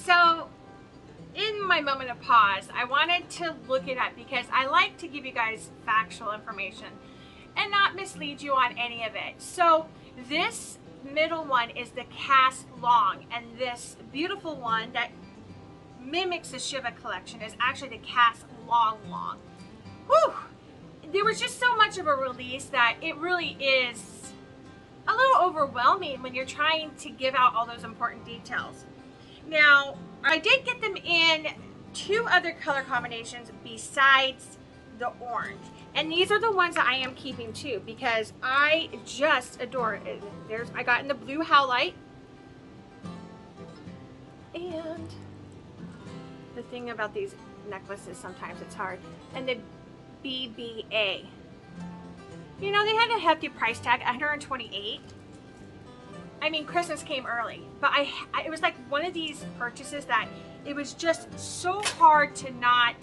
So in my moment of pause, I wanted to look it up because I like to give you guys factual information and not mislead you on any of it. So this middle one is the cast long, and this beautiful one that mimics the Shiva collection is actually the cast long. Whew! There was just so much of a release that it really is a little overwhelming when you're trying to give out all those important details. Now, I did get them in 2 other color combinations besides the orange. And these are the ones that I am keeping too, because I just adore it. I got in the blue howlite. And the thing about these necklaces, sometimes it's hard. And the BBA. You know, they had a hefty price tag, $128. I mean, Christmas came early, but it was like one of these purchases that it was just so hard to not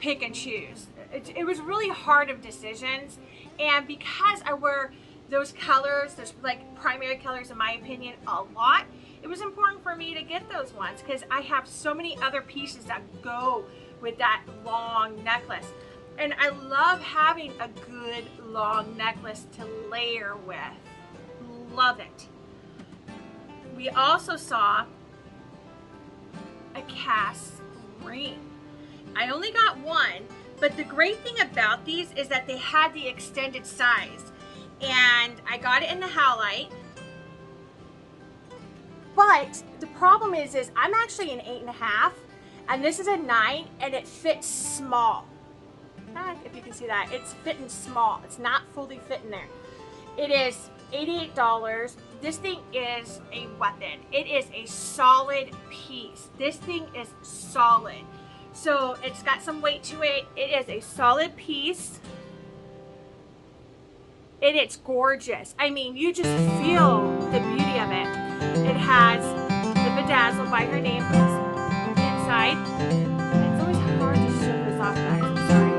pick and choose. It was really hard of decisions, and because I wear those colors, those like primary colors in my opinion, a lot, it was important for me to get those ones because I have so many other pieces that go with that long necklace. And I love having a good long necklace to layer with. Love it. We also saw a cast ring. I only got one, but the great thing about these is that they had the extended size. And I got it in the howlite. But the problem is I'm actually an 8.5, and this is a 9, and it fits small. If you can see that, it's fitting small. It's not fully fitting there. It is $88. This thing is a weapon. It is a solid piece. This thing is solid. So it's got some weight to it. It is a solid piece. And it's gorgeous. I mean, you just feel the beauty of it. It has the bedazzle by her name inside. It's always hard to show this off, guys. I'm sorry.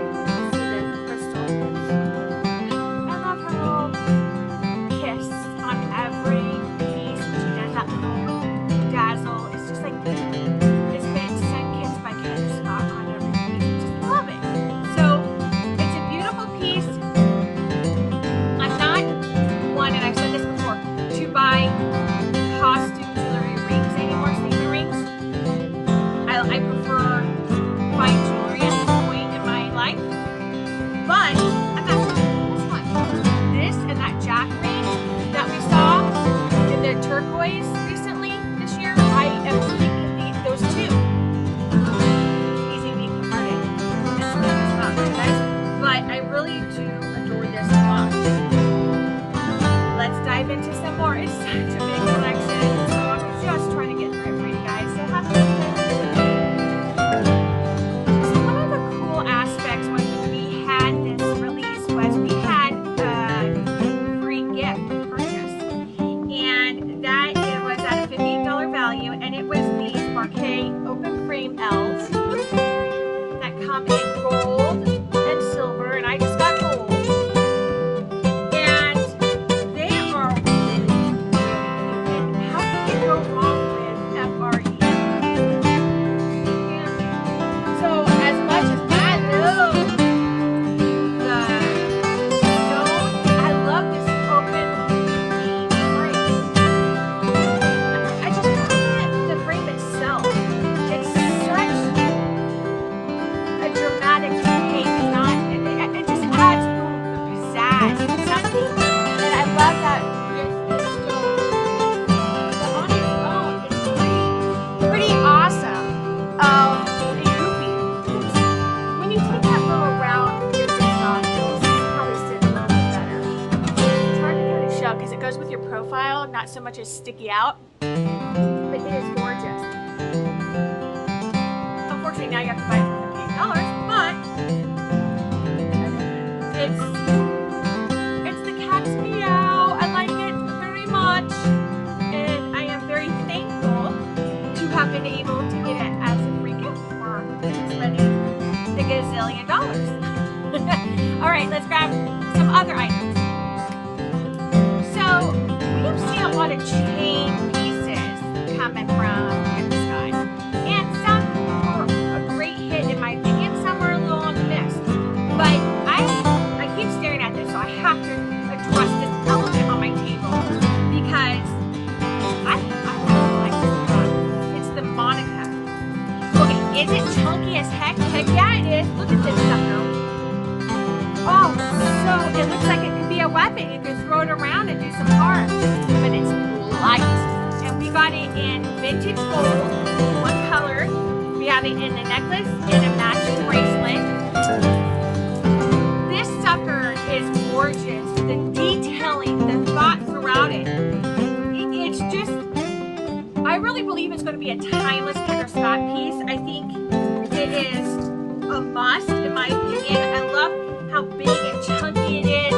Into some more. It's such a big collection, so I'm just trying to get through it for you guys. So have a so one of the cool aspects when we had this release was we had a free gift purchase, and that it was at a $58 value, and it was these Marquet open frame L's that come in gold and silver, and I just got gold. Not so much as sticky out, but it is gorgeous. Unfortunately, now you have to buy it for $58, but it's the cat's meow. I like it very much, and I am very thankful to have been able to get it as a free gift for spending the gazillion dollars. All right, let's grab some other items. So we have seen a lot of chain pieces got it in vintage gold, one color. We have it in the necklace and a matching bracelet. This sucker is gorgeous. The detailing, the thought throughout it. It's just, I really believe it's going to be a timeless Kendra Scott piece. I think it is a must in my opinion. I love how big and chunky it is.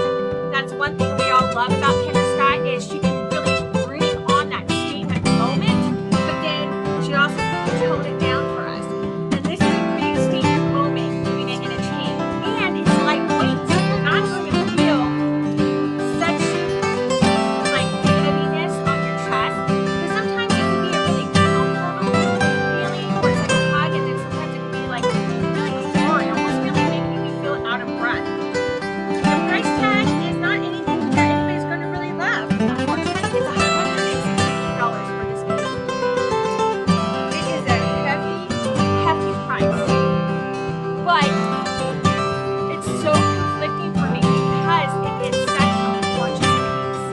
That's one thing we all love about Kendra Scott is she can really bring on that statement moment, but then she also can tone it down for us. And this is a big statement moment doing it in a chain. And it's lightweight, so you're not going to feel such like heaviness on your chest. Because sometimes it can be a really comfortable feeling where it's like a hug, and then sometimes it can be like really hard, almost really making you feel out of breath. The price tag is not anything that anybody's going to really love. Unfortunately, it's $160 for this piece. It is a hefty price. But it's so conflicting for me because it is such a gorgeous piece.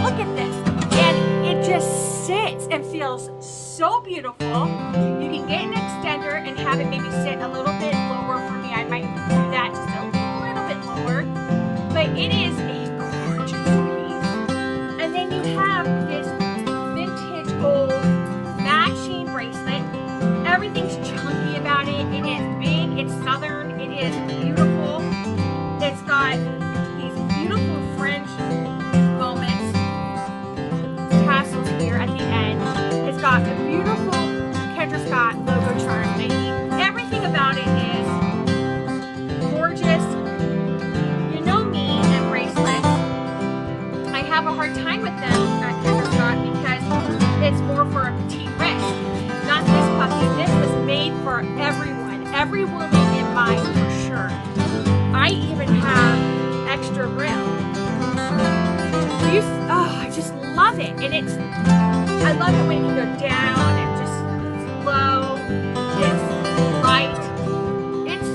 Look at this. And it just sits and feels so beautiful. You can get an extender and have it maybe sit a little bit lower for me. I might do that just a little bit lower. But it is a gorgeous piece. And then you have this vintage gold matching bracelet. Everything's chunky about it. It is big, it's southern, it is beautiful. It's got these beautiful fringe moments, tassels here at the end. It's got a beautiful Kendra Scott logo charm. I mean, everything about it is gorgeous. You know me and bracelets. I have a hard time with them at Kendra Scott because it's more for a petite wrist. Not this puppy. This was made for everyone. Every woman in mine for sure. I even have extra rim. I just love it. And it's, I love it when you go down and just low. It's light. It's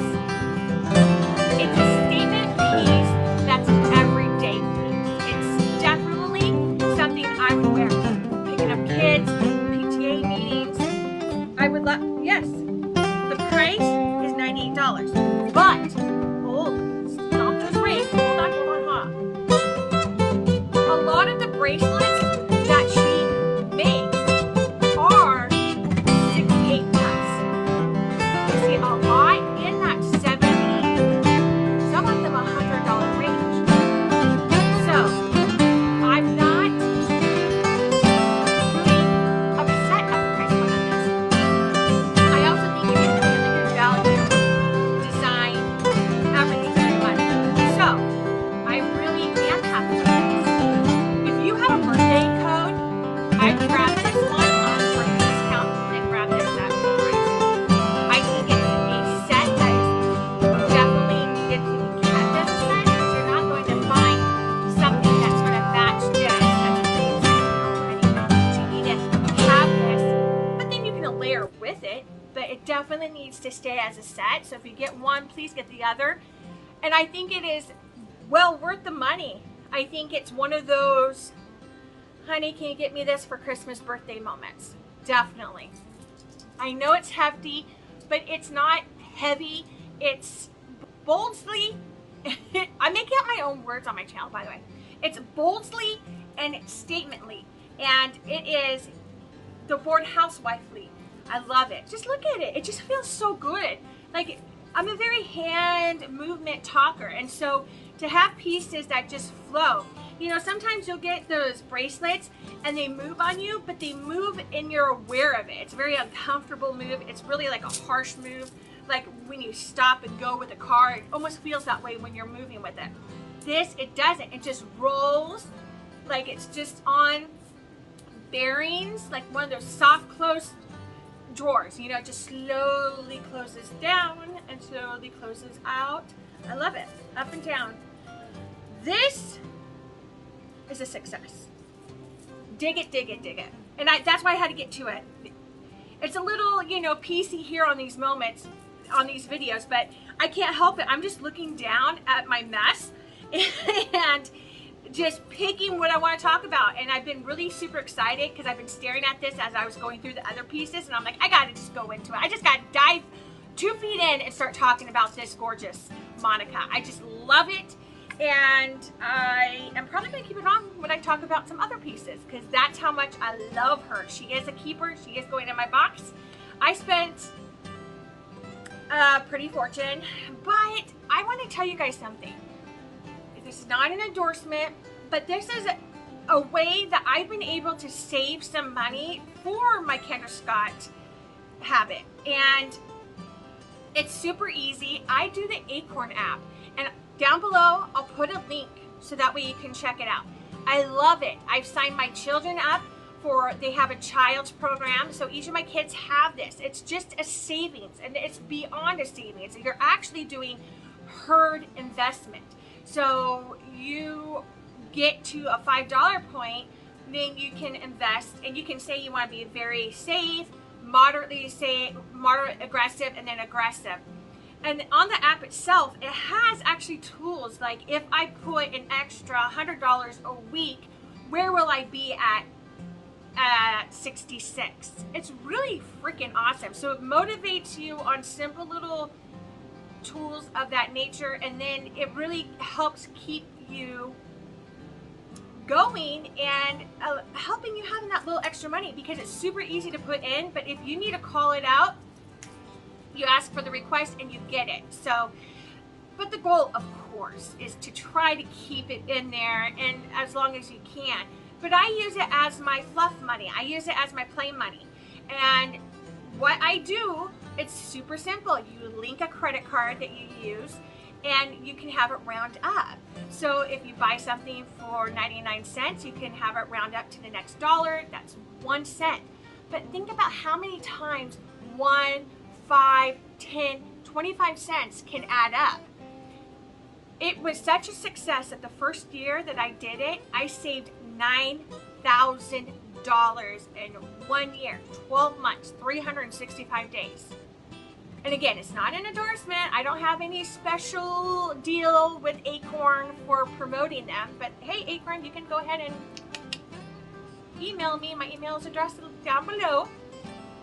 a statement piece that's an everyday piece. It's definitely something I would wear. Picking up kids, PTA meetings. I would love, yes. The price is $98. But, stop those rings. Hold on, huh? A lot of the bracelets that she makes are 68 bucks. You see a lot in that 70, some of them $100 range. So I'm not really upset at the price point on this. I also think you get really good value, design, everything very much. So I really am happy with this. If you have a birthday code, I'd grab this one on for a discount and then grab this at full price. I think it's a set that is definitely needed to be kept as a set because you're not going to find something that's going to match this that's pretty already. You need to have this, but then you can layer with it, but it definitely needs to stay as a set. So if you get one, please get the other. And I think it is well worth the money. I think it's one of those, honey, can you get me this for Christmas birthday moments? Definitely. I know it's hefty, but it's not heavy. It's boldly, I'm making up my own words on my channel, by the way. It's boldly and statemently, and it is the bored housewifely. I love it. Just look at it. It just feels so good. Like, I'm a very hand movement talker, and so to have pieces that just flow. You know, sometimes you'll get those bracelets and they move on you, but they move and you're aware of it. It's a very uncomfortable move. It's really like a harsh move. Like when you stop and go with a car, it almost feels that way when you're moving with it. This, it doesn't. It just rolls like it's just on bearings, like one of those soft close drawers. You know, it just slowly closes down and slowly closes out. I love it. Up and down. This is a success. Dig it, dig it, dig it. And that's why I had to get to it. It's a little, you know, piecey here on these moments, on these videos, but I can't help it. I'm just looking down at my mess and just picking what I want to talk about. And I've been really super excited because I've been staring at this as I was going through the other pieces, and I'm like, I gotta just go into it. I just gotta dive 2 feet in and start talking about this gorgeous Monica. I just love it, and I am probably gonna keep it on when I talk about some other pieces because that's how much I love her. She is a keeper. She is going in my box. I spent a pretty fortune, but I want to tell you guys something. This is not an endorsement, but this is a way that I've been able to save some money for my Kendra Scott habit. And it's super easy. I do the Acorn app, and down below I'll put a link so that way you can check it out. I love it. I've signed my children up for, they have a child's program, so each of my kids have this. It's just a savings, and it's beyond a savings. You're actually doing herd investment. So you get to a $5 point, then you can invest, and you can say you want to be very safe, moderate aggressive, and then aggressive. And on the app itself, it has actually tools like, if I put an extra $100 a week, where will I be at 66? It's really freaking awesome. So it motivates you on simple little tools of that nature, and then it really helps keep you going and helping you having that little extra money, because it's super easy to put in, but if you need to call it out, you ask for the request and you get it. So, but the goal, of course, is to try to keep it in there and as long as you can. But I use it as my fluff money. I use it as my play money. And what I do, it's super simple. You link a credit card that you use, and you can have it round up. So if you buy something for 99 cents, you can have it round up to the next dollar. That's 1 cent. But think about how many times 1, 5, 10, 25 cents can add up. It was such a success that the first year that I did it, I saved $9,000 in 1 year, 12 months, 365 days. And again, it's not an endorsement. I don't have any special deal with Acorn for promoting them, but hey, Acorn, you can go ahead and email me. My email is addressed down below.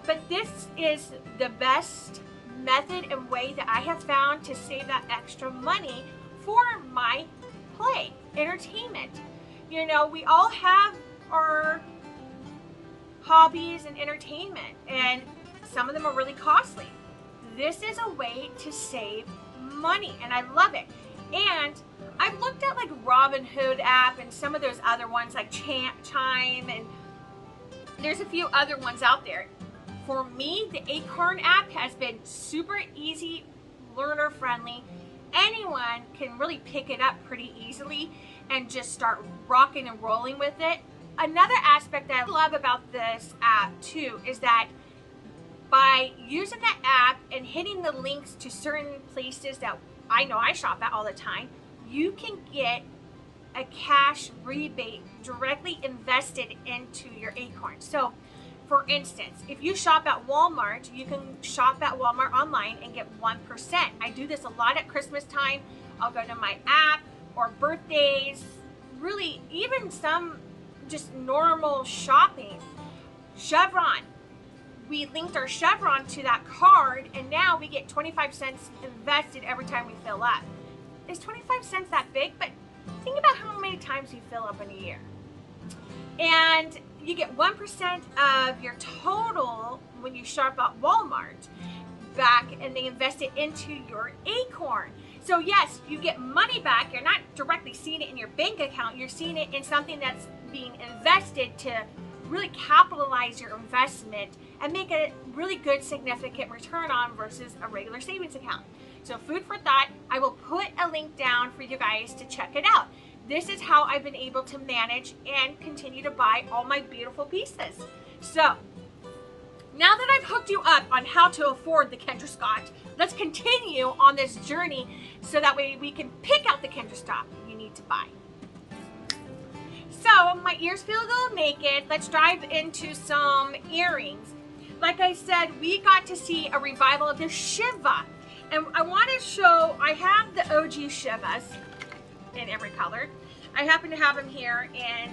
But this is the best method and way that I have found to save that extra money for my play, entertainment. You know, we all have our hobbies and entertainment, and some of them are really costly. This is a way to save money, and I love it. And I've looked at like Robinhood app and some of those other ones like Chime, and there's a few other ones out there. For me, the Acorn app has been super easy, learner friendly. Anyone can really pick it up pretty easily and just start rocking and rolling with it. Another aspect that I love about this app too is that by using that app and hitting the links to certain places that I know I shop at all the time, you can get a cash rebate directly invested into your Acorn. So for instance, if you shop at Walmart, you can shop at Walmart online and get 1%. I do this a lot at Christmas time. I'll go to my app, or birthdays, really even some just normal shopping. Chevron. We linked our Chevron to that card, and now we get 25 cents invested every time we fill up. Is 25 cents that big? But think about how many times you fill up in a year. And you get 1% of your total when you shop at Walmart back, and they invest it into your Acorn. So yes, you get money back. You're not directly seeing it in your bank account. You're seeing it in something that's being invested to really capitalize your investment and make a really good significant return on versus a regular savings account. So food for thought. I will put a link down for you guys to check it out. This is how I've been able to manage and continue to buy all my beautiful pieces. So now that I've hooked you up on how to afford the Kendra Scott, let's continue on this journey so that way we can pick out the Kendra Scott you need to buy. So my ears feel a little naked. Let's dive into some earrings. Like I said, we got to see a revival of the Shiva. And I want to show, I have the OG Shivas in every color. I happen to have them here in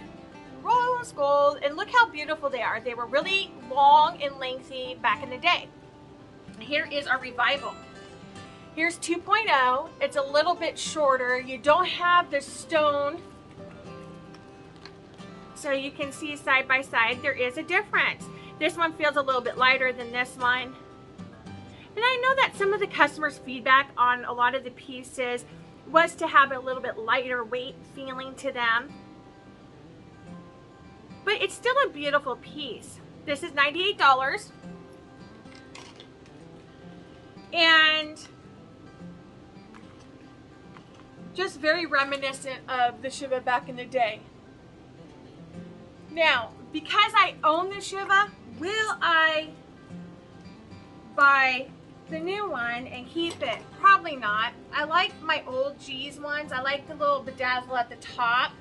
rose gold, and look how beautiful they are. They were really long and lengthy back in the day. Here is our revival. Here's 2.0. It's a little bit shorter. You don't have the stone, so you can see side by side there is a difference. This one feels a little bit lighter than this one. And I know that some of the customers' feedback on a lot of the pieces was to have a little bit lighter weight feeling to them. But it's still a beautiful piece. This is $98. And just very reminiscent of the Shiva back in the day. Now, because I own the Shiva, will I buy the new one and keep it? Probably not. I like my old G's ones. I like the little bedazzle at the top.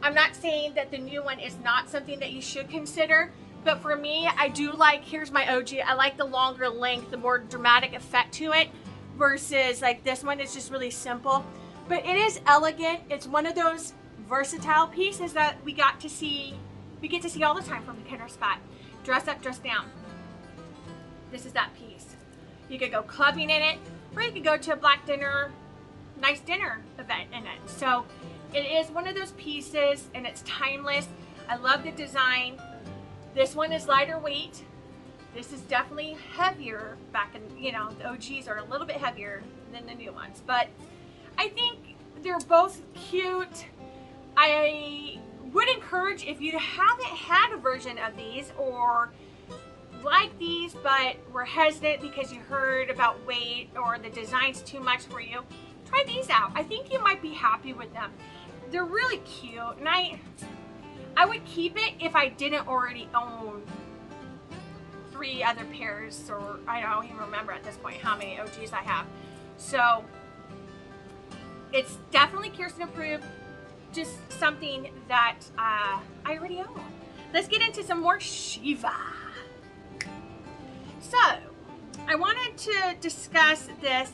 I'm not saying that the new one is not something that you should consider, but for me, I do like, here's my OG, I like the longer length, the more dramatic effect to it, versus like this one is just really simple. But it is elegant. It's one of those versatile pieces that we get to see all the time from Kendra Scott. Dress up, dress down. This is that piece. You could go clubbing in it, or you could go to a black dinner, nice dinner event in it. So it is one of those pieces, and it's timeless. I love the design. This one is lighter weight. This is definitely heavier back in, you know, the OGs are a little bit heavier than the new ones, but I think they're both cute. I would encourage, if you haven't had a version of these or like these but were hesitant because you heard about weight or the design's too much for you, try these out. I think you might be happy with them. They're really cute, and I would keep it if I didn't already own 3 other pairs, or I don't even remember at this point how many OGs I have. So it's definitely Kristen approved, just something that I already own. Let's get into some more Shiva. So I wanted to discuss this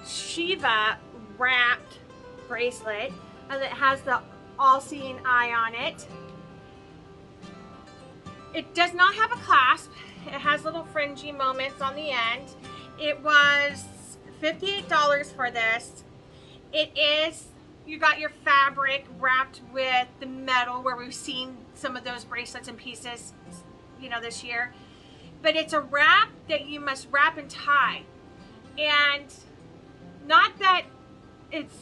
Shiva wrapped bracelet that has the all-seeing eye on it. It does not have a clasp. It has little fringy moments on the end. It was $58 for this. It is, you got your fabric wrapped with the metal, where we've seen some of those bracelets and pieces, you know, this year. But it's a wrap that you must wrap and tie. And not that it's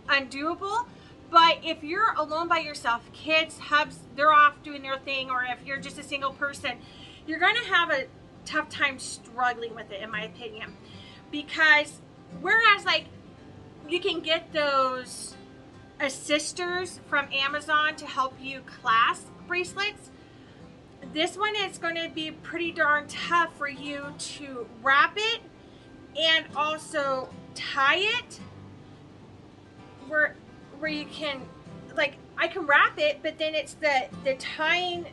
undoable, but if you're alone by yourself, kids, hubs, they're off doing their thing, or if you're just a single person, you're going to have a tough time struggling with it, in my opinion. Because whereas like you can get those assisters from Amazon to help you clasp bracelets, this one is going to be pretty darn tough for you to wrap it and also tie it, where you can, like, I can wrap it, but then it's the tying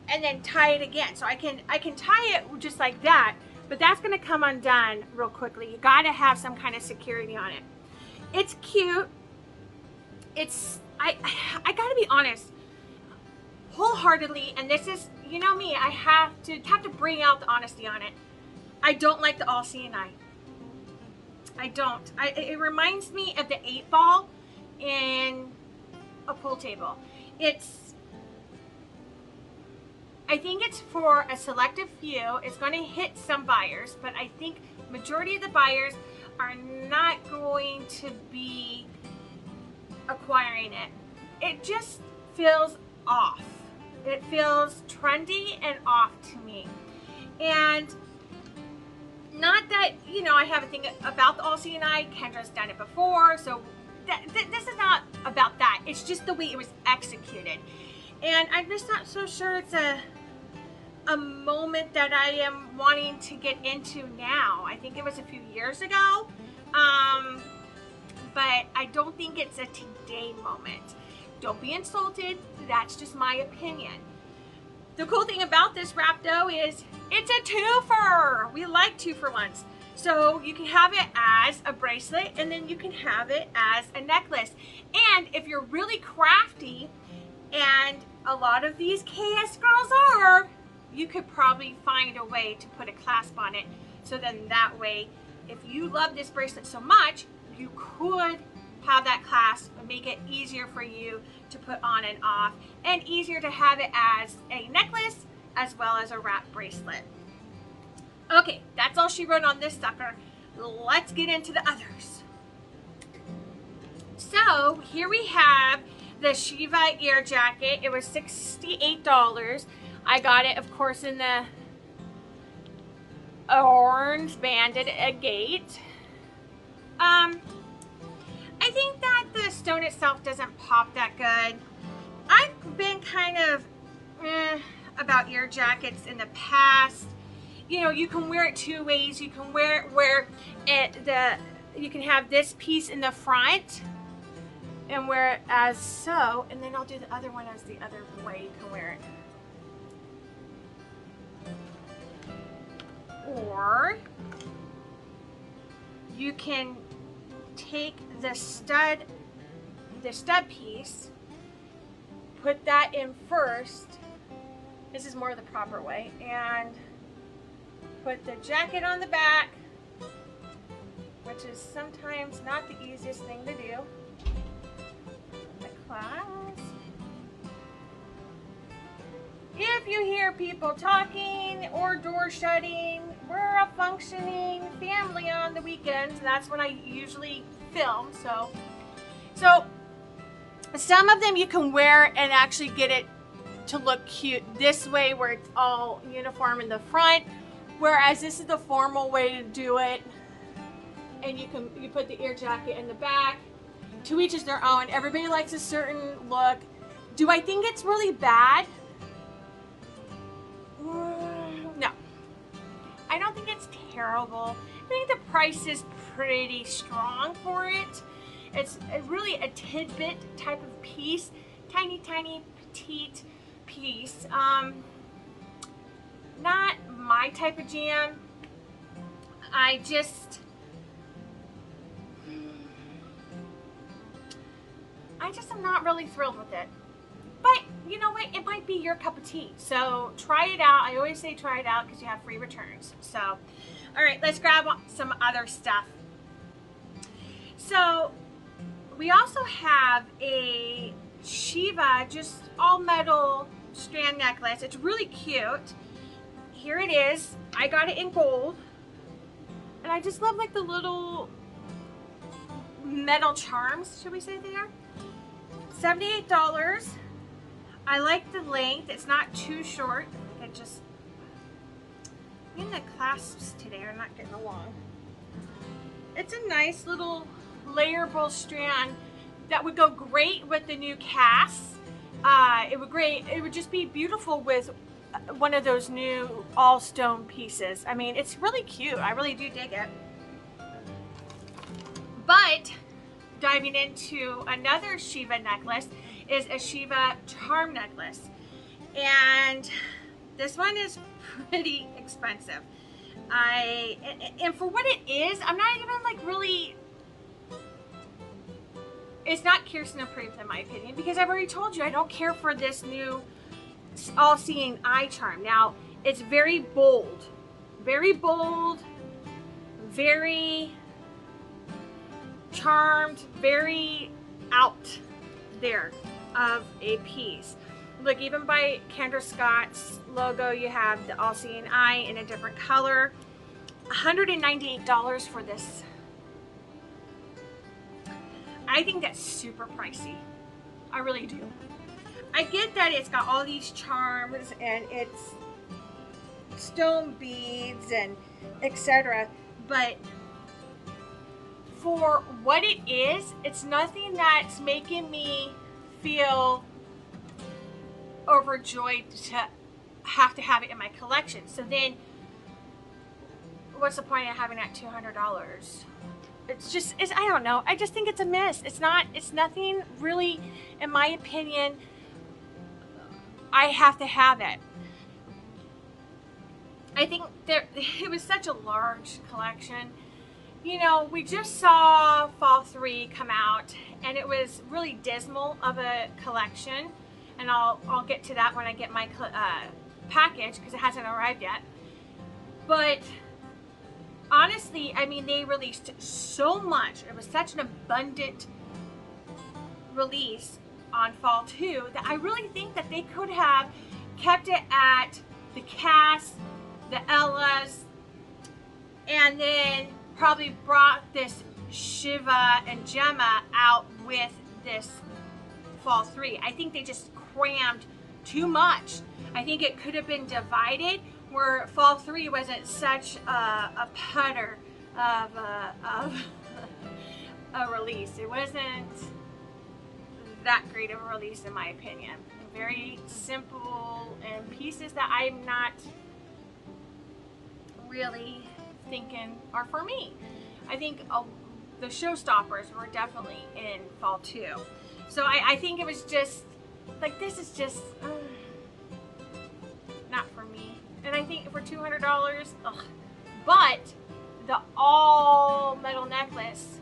and then tie it again. So I can tie it just like that, but that's going to come undone real quickly. You got to have some kind of security on it. It's cute. It's, I got to be honest, wholeheartedly, and this is, you know me, I have to bring out the honesty on it. I don't like the all-seeing eye. I don't. It reminds me of the 8-ball in a pool table. I think it's for a selective few. It's going to hit some buyers, but I think majority of the buyers are not going to be acquiring it. It just feels off. It feels trendy and off to me. And not that, you know, I have a thing about the all-seeing eye. Kendra's done it before, so this is not about that. It's just the way it was executed. And I'm just not so sure it's a moment that I am wanting to get into now. I think it was a few years ago, but I don't think it's a today moment. Don't be insulted. That's just my opinion. The cool thing about this wrap, though, is it's a twofer. We like 2-for-1s. So you can have it as a bracelet, and then you can have it as a necklace. And if you're really crafty, and a lot of these KS girls are, you could probably find a way to put a clasp on it. So then that way, if you love this bracelet so much, you could have that clasp and make it easier for you to put on and off, and easier to have it as a necklace as well as a wrap bracelet. Okay, that's all she wrote on this sucker. Let's get into the others. So here we have the Shiva Ear Jacket. It was $68. I got it, of course, in the orange banded agate. I think that the stone itself doesn't pop that good. I've been kind of about ear jackets in the past. You know, you can wear it two ways. You can wear it where you can have this piece in the front and wear it as so, and then I'll do the other one as the other way you can wear it. Or you can take the stud piece, put that in first. This is more the proper way, and put the jacket on the back, which is sometimes not the easiest thing to do. The clasp. If you hear people talking or door shutting, we're a functioning family on the weekends, and that's when I usually film. So some of them you can wear and actually get it to look cute this way, where it's all uniform in the front, whereas this is the formal way to do it. And you put the ear jacket in the back. To each is their own. Everybody likes a certain look. Do I think it's really bad? No. I don't think it's terrible. I think the price is pretty strong for it. It's really a tidbit type of piece. Tiny, tiny, petite piece. Not my type of jam. I just am not really thrilled with it. But you know what? It might be your cup of tea. So try it out. I always say try it out because you have free returns. So, all right, let's grab some other stuff. So we also have a Shiva, just all metal strand necklace. It's really cute. Here it is. I got it in gold. And I just love like the little metal charms, should we say they are? $78. I like the length. It's not too short. It just, even the clasps today are not getting along. It's a nice little layerable strand that would go great with the new casts. It would just be beautiful with one of those new all stone pieces. I mean, it's really cute. I really do dig it. But diving into another Shiva necklace is a Shiva charm necklace, and this one is pretty expensive. And for what it is, I'm not even like really, it's not Kirsten approved in my opinion, because I've already told you I don't care for this new all-seeing eye charm. Now it's very bold, very charmed, very out there of a piece. Look, even by Kendra Scott's logo, you have the all-seeing eye in a different color. $198 for this. I think that's super pricey. I really do. I get that it's got all these charms and it's stone beads and etc., but for what it is, it's nothing that's making me feel overjoyed to have it in my collection. So then what's the point of having that $200? I don't know. I just think it's a miss. It's nothing really, in my opinion. I have to have it. I think it was such a large collection. You know, we just saw Fall 3 come out, and it was really dismal of a collection, and I'll get to that when I get my package, because it hasn't arrived yet. But honestly, I mean, they released so much. It was such an abundant release on Fall 2 that I really think that they could have kept it at the Cass, the Ellas, and then probably brought this Shiva and Gemma out with this Fall 3. I think they just crammed too much. I think it could have been divided, where Fall 3 wasn't such a putter of a release. It wasn't that great of a release, in my opinion. Very simple and pieces that I'm not really thinking are for me. I think the showstoppers were definitely in Fall 2. So I think it was just like, this is just not for me. And I think for $200, ugh. But the all metal necklace,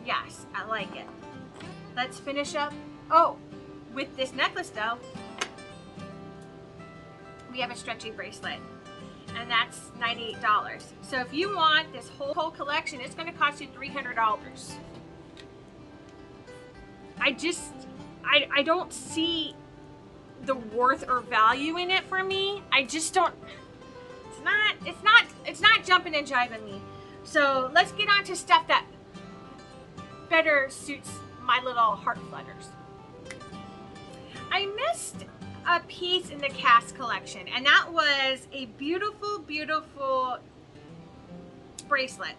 yes, I like it. Let's finish up. Oh, with this necklace though, we have a stretchy bracelet, and that's $98. So if you want this whole collection, it's going to cost you $300. I don't see the worth or value in it for me. I just don't. It's not jumping and jiving me. So let's get on to stuff that better suits my little heart flutters. I missed a piece in the Cass collection, and that was a beautiful, beautiful bracelet.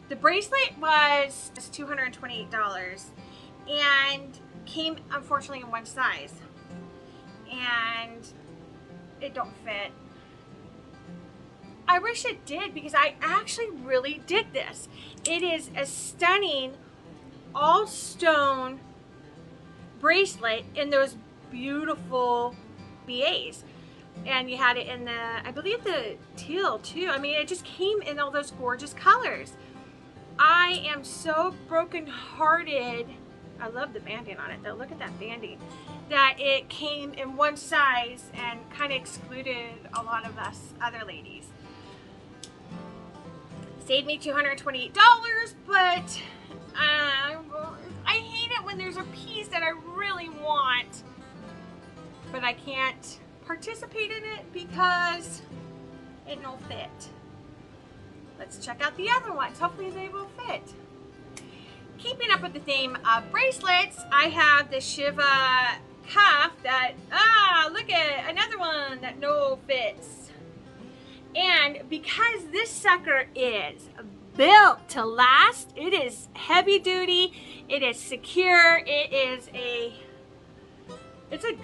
The bracelet was $228 and came, unfortunately, in one size, and it don't fit. I wish it did, because I actually really dig this. It is a stunning all stone bracelet in those beautiful BAs, and you had it in the, I believe, the teal too. I mean, it just came in all those gorgeous colors. I am so broken-hearted. I love the banding on it though. Look at that banding. That it came in one size and kind of excluded a lot of us other ladies. Saved me $228, but I hate it when there's a piece that I really want, but I can't participate in it because it don't fit. Let's check out the other ones. Hopefully they will fit. Keeping up with the theme of bracelets, I have the Shiva Cuff that, look at another one that no fits. And because this sucker is built to last, it is heavy duty, it is secure, it's a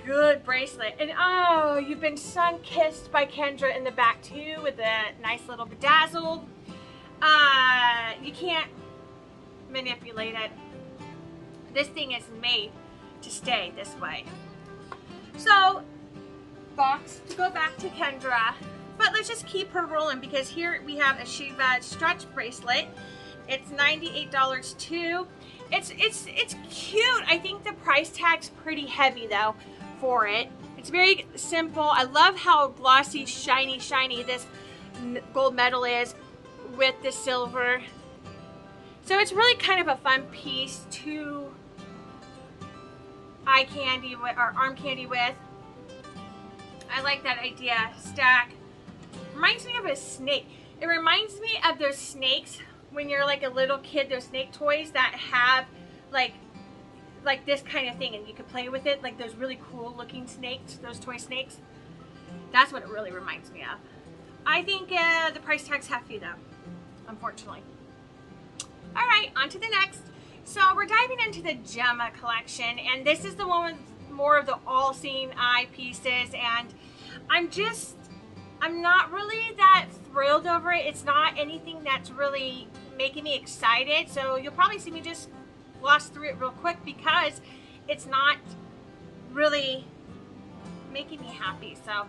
good bracelet. And oh, you've been sun-kissed by Kendra in the back too, with a nice little bedazzled. You can't manipulate it. This thing is made to stay this way. So, box to go back to Kendra. But let's just keep her rolling, because here we have a Shiva stretch bracelet. It's $98 too. It's cute. I think the price tag's pretty heavy though for it. It's very simple. I love how glossy, shiny this gold metal is with the silver. So it's really kind of a fun piece to eye candy with, or arm candy with. I like that idea. Stack. Reminds me of a snake. It reminds me of those snakes when you're like a little kid, those snake toys that have like this kind of thing, and you can play with it, like those really cool looking snakes, those toy snakes. That's what it really reminds me of. I think the price tag's hefty though, unfortunately. All right, on to the next. So we're diving into the Gemma collection, and this is the one with more of the all-seeing eye pieces, and I'm not really that thrilled over it. It's not anything that's really making me excited, so you'll probably see me just gloss through it real quick because it's not really making me happy. So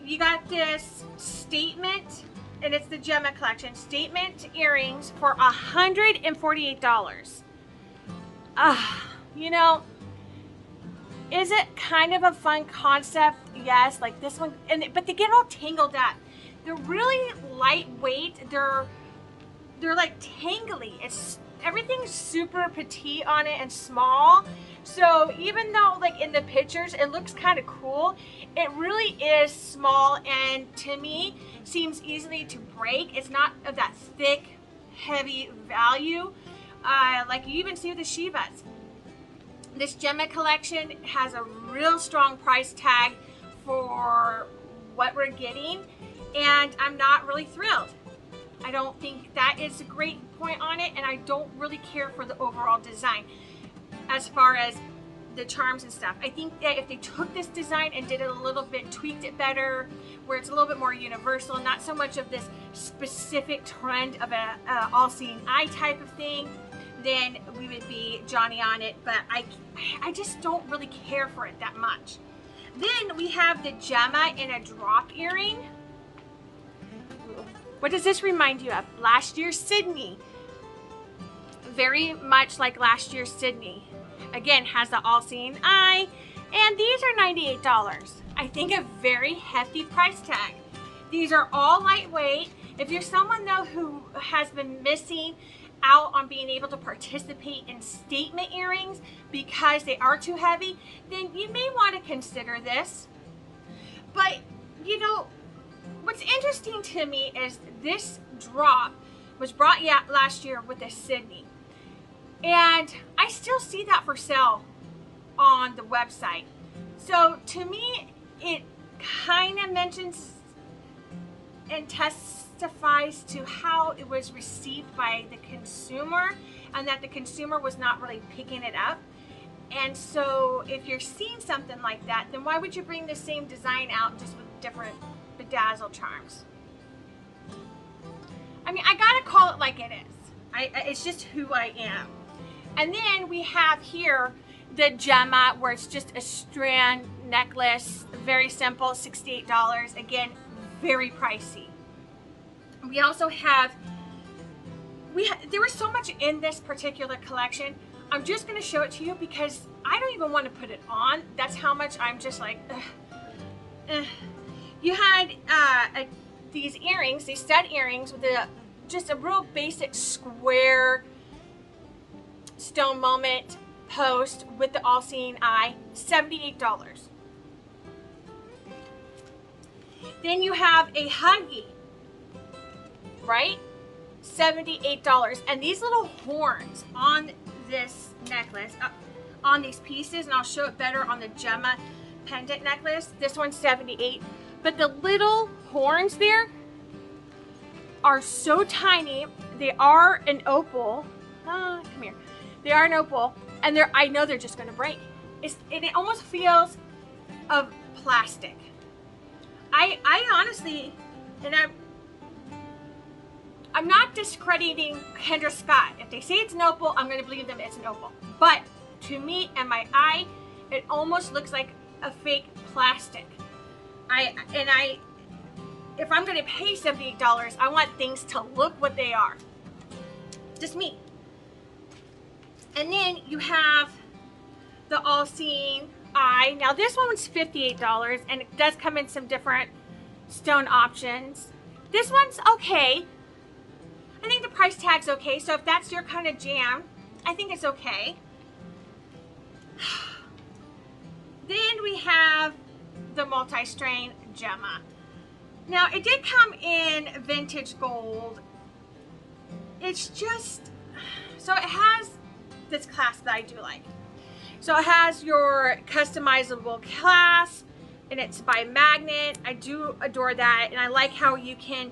you got this statement, and it's the Gemma Collection statement earrings for $148. You know, is it kind of a fun concept? Yes, like this one, but they get all tangled up. They're really lightweight. They're like tangly. Everything's super petite on it and small. So even though like in the pictures it looks kind of cool, it really is small, and to me seems easily to break. It's not of that thick, heavy value like you even see with the Shivas. This Gemma Collection has a real strong price tag for what we're getting, and I'm not really thrilled. I don't think that is a great point on it, and I don't really care for the overall design as far as the charms and stuff. I think that if they took this design and did it a little bit, tweaked it better, where it's a little bit more universal, not so much of this specific trend of a all-seeing eye type of thing, then we would be Johnny on it, but I just don't really care for it that much. Then we have the Gemma in a drop earring. What does this remind you of? Last year's Sydney. Very much like last year's Sydney. Again, has the all-seeing eye, and these are $98. I think a very hefty price tag. These are all lightweight. If you're someone though who has been missing out on being able to participate in statement earrings because they are too heavy, then you may want to consider this. But you know, what's interesting to me is this drop was brought last year with the Sydney, and I still see that for sale on the website. So to me, it kind of mentions and testifies to how it was received by the consumer, and that the consumer was not really picking it up. And so if you're seeing something like that, then why would you bring the same design out just with different bedazzle charms? I mean, I gotta call it like it is. It's just who I am. And then we have here the Gemma, where it's just a strand necklace, very simple, $68. Again, very pricey. We also have, there was so much in this particular collection. I'm just gonna show it to you because I don't even want to put it on. That's how much I'm just like, You had these earrings, these stud earrings with just a real basic square stone moment post with the all-seeing eye, $78. Then you have a Huggy, right? $78. And these little horns on this necklace, on these pieces, and I'll show it better on the Gemma pendant necklace. This one's $78. But the little horns there are so tiny. They are an opal. Come here. They are an opal, and I know they're just going to break. And it almost feels of plastic. I honestly, and I'm not discrediting Kendra Scott. If they say it's an opal, I'm going to believe them it's an opal. But to me and my eye, it almost looks like a fake plastic. If I'm going to pay $78, I want things to look what they are. Just me. And then you have the all-seeing eye. Now this one's $58, and it does come in some different stone options. This one's okay. I think the price tag's okay, so if that's your kind of jam, I think it's okay. Then we have the multi-strain Gemma. Now it did come in vintage gold. It's just, so it has this clasp that I do like. So it has your customizable clasp, and it's by magnet. I do adore that, and I like how you can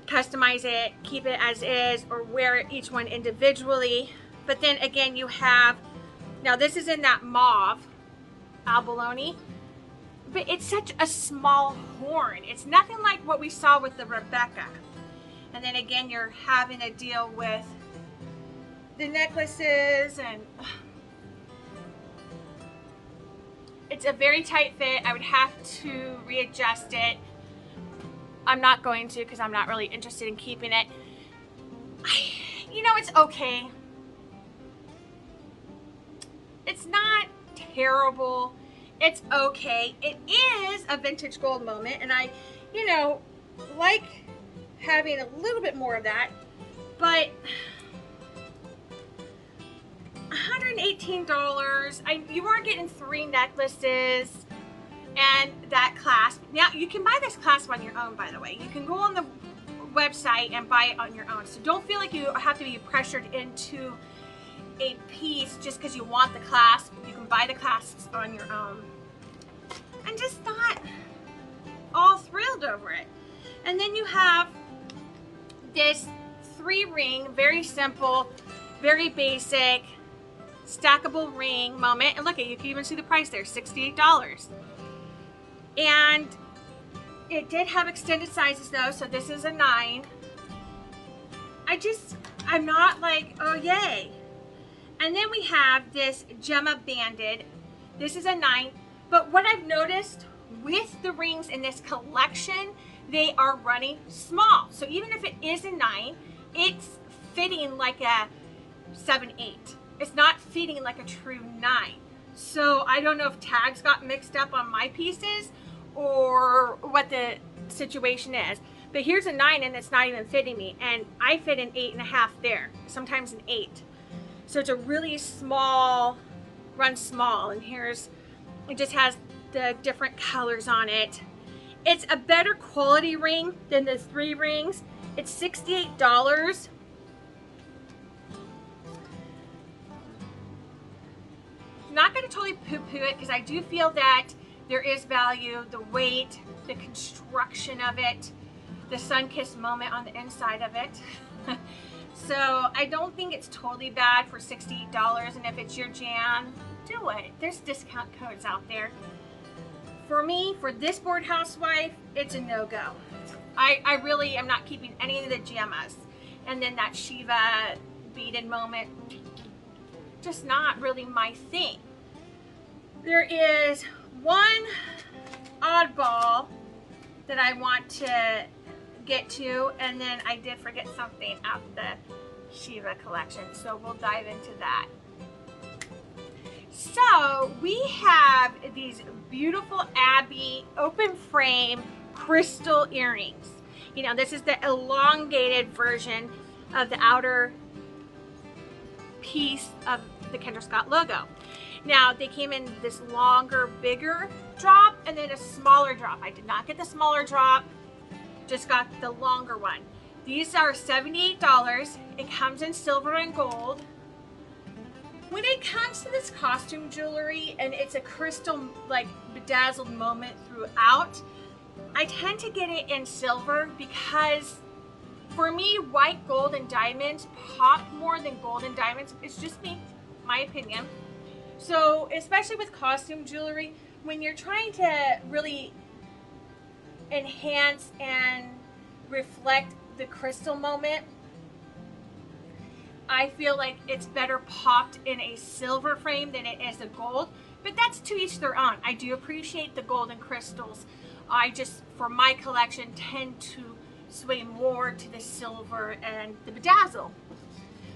customize it, keep it as is, or wear each one individually. But then again, you have, now this is in that mauve abalone, but it's such a small horn. It's nothing like what we saw with the Rebecca. And then again, you're having to deal with the necklaces, and it's a very tight fit. I would have to readjust it. I'm not going to because I'm not really interested in keeping it. You know, it's okay. It's not terrible. It's okay. It is a vintage gold moment, and I, you know, like having a little bit more of that, but $118. You are getting 3 necklaces and that clasp. Now you can buy this clasp on your own, by the way. You can go on the website and buy it on your own. So don't feel like you have to be pressured into a piece just because you want the clasp. You can buy the clasps on your own. I'm just not all thrilled over it. And then you have this 3-ring, very simple, very basic, stackable ring moment. And look, you can even see the price there, $68. And it did have extended sizes though, so this is a 9. I'm not like, oh yay. And then we have this Gemma banded. This is a 9. But what I've noticed with the rings in this collection, they are running small. So even if it is a 9, it's fitting like a 7/8. It's not fitting like a true 9. So I don't know if tags got mixed up on my pieces or what the situation is. But here's a 9 and it's not even fitting me. And I fit an 8.5 there, sometimes an 8. So it's a really small, run small. And here's, it just has the different colors on it. It's a better quality ring than the 3 rings. It's $68. I'm not going to totally poo-poo it because I do feel that there is value, the weight, the construction of it, the sun-kissed moment on the inside of it. So I don't think it's totally bad for $68, and if it's your jam, do it. There's discount codes out there. For me, for this bored housewife, it's a no-go. I really am not keeping any of the Gemmas. And then that Shiva beaded moment, just not really my thing. There is one oddball that I want to get to, and then I did forget something out of the Shiva collection, so we'll dive into that. So we have these beautiful Abbey open frame crystal earrings. You know, this is the elongated version of the outer piece of the Kendra Scott logo. Now they came in this longer, bigger drop and then a smaller drop. I did not get the smaller drop, just got the longer one. These are $78. It comes in silver and gold. When it comes to this costume jewelry and it's a crystal like bedazzled moment throughout, I tend to get it in silver because for me, white, gold, and diamonds pop more than gold and diamonds. It's just me, my opinion. So especially with costume jewelry, when you're trying to really enhance and reflect the crystal moment, I feel like it's better popped in a silver frame than it is a gold, but that's to each their own. I do appreciate the gold and crystals. I just, for my collection, tend to sway more to the silver and the bedazzle.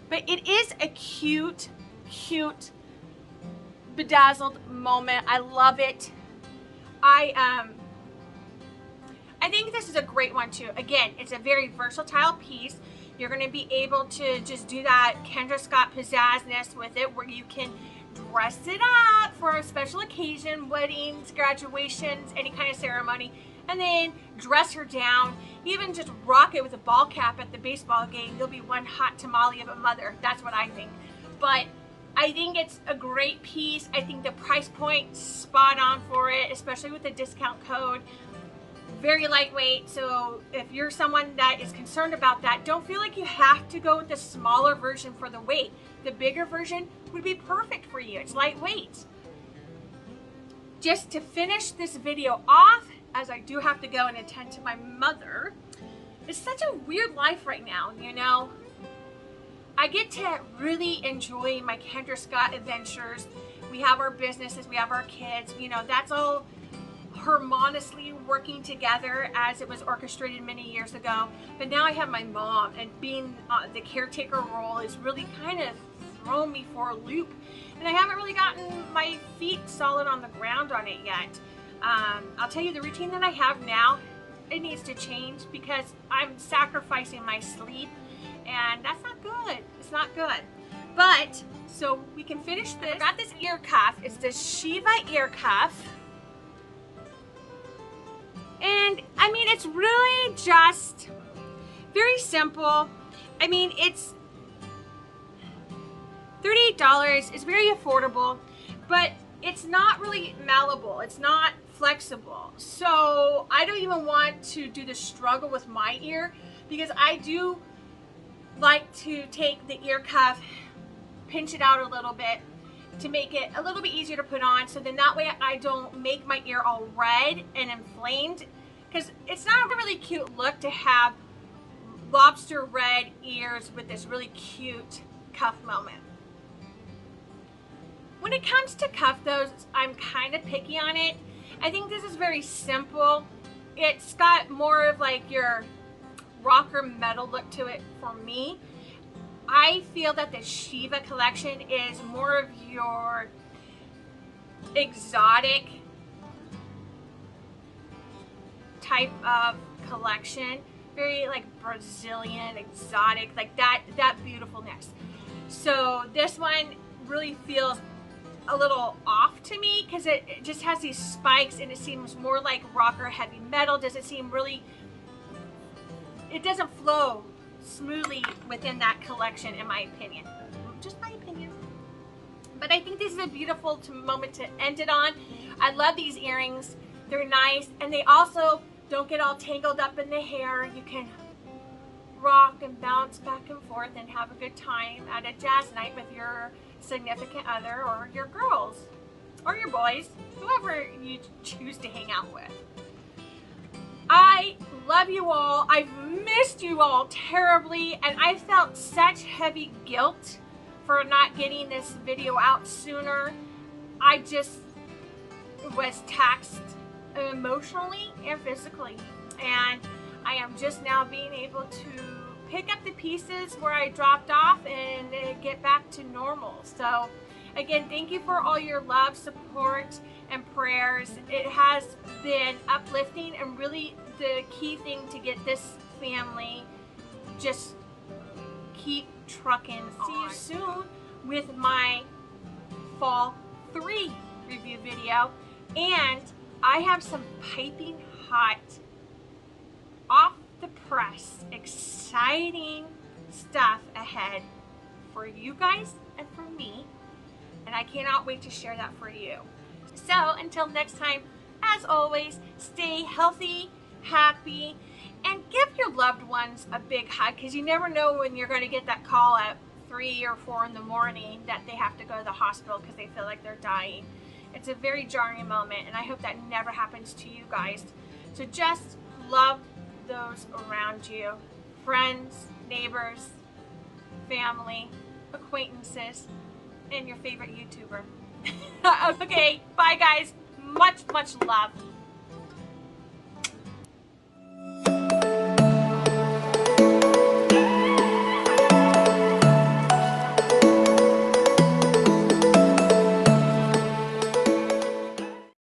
But it is a cute, cute bedazzled moment. I love it. I think this is a great one too. Again, it's a very versatile piece. You're going to be able to just do that Kendra Scott pizzazness with it, where you can dress it up for a special occasion, weddings, graduations, any kind of ceremony, and then dress her down. Even just rock it with a ball cap at the baseball game. You'll be one hot tamale of a mother. That's what I think. But I think it's a great piece. I think the price point spot on for it, especially with the discount code. Very lightweight, so if you're someone that is concerned about that, don't feel like you have to go with the smaller version for the weight. The bigger version would be perfect for you. It's lightweight. Just to finish this video off, as I do have to go and attend to my mother, it's such a weird life right now, you know. I get to really enjoy my Kendra Scott adventures. We have our businesses, we have our kids, you know, that's all harmonic honestly working together as it was orchestrated many years ago. But now I have my mom, and being the caretaker role is really kind of thrown me for a loop. And I haven't really gotten my feet solid on the ground on it yet. I'll tell you, the routine that I have now, it needs to change because I'm sacrificing my sleep, and that's not good. It's not good. But, so we can finish this. I got this ear cuff. It's the Shiva Ear Cuff. And, I mean, it's really just very simple. I mean, it's $38. It's very affordable, but it's not really malleable. It's not flexible. So I don't even want to do the struggle with my ear, because I do like to take the ear cuff, pinch it out a little bit to make it a little bit easier to put on, so then that way I don't make my ear all red and inflamed, because it's not a really cute look to have lobster red ears with this really cute cuff moment. When it comes to cuff though, I'm kind of picky on it. I think this is very simple. It's got more of like your rocker metal look to it for me. I feel that the Shiva Collection is more of your exotic type of collection. Very like Brazilian, exotic, like that beautifulness. So this one really feels a little off to me because it just has these spikes and it seems more like rocker heavy metal. Doesn't seem really, it doesn't flow smoothly within that collection, in my opinion. Just my opinion. But I think this is a beautiful moment to end it on. I love these earrings. They're nice, and they also don't get all tangled up in the hair. You can rock and bounce back and forth and have a good time at a jazz night with your significant other or your girls or your boys, whoever you choose to hang out with. I love you all. I've missed you all terribly, and I felt such heavy guilt for not getting this video out sooner. I just was taxed emotionally and physically, and I am just now being able to pick up the pieces where I dropped off and get back to normal. So again, thank you for all your love, support, and prayers. It has been uplifting, and really the key thing to get this family just keep trucking. See you soon with my Fall 3 review video, and I have some piping hot, off the press, exciting stuff ahead for you guys and for me, and I cannot wait to share that for you. So until next time, as always, stay healthy, happy, and give your loved ones a big hug, because you never know when you're going to get that call at 3 or 4 in the morning that they have to go to the hospital because they feel like they're dying. It's a very jarring moment, and I hope that never happens to you guys. So just love those around you, friends, neighbors, family, acquaintances, and your favorite YouTuber. Okay, bye guys. Much love.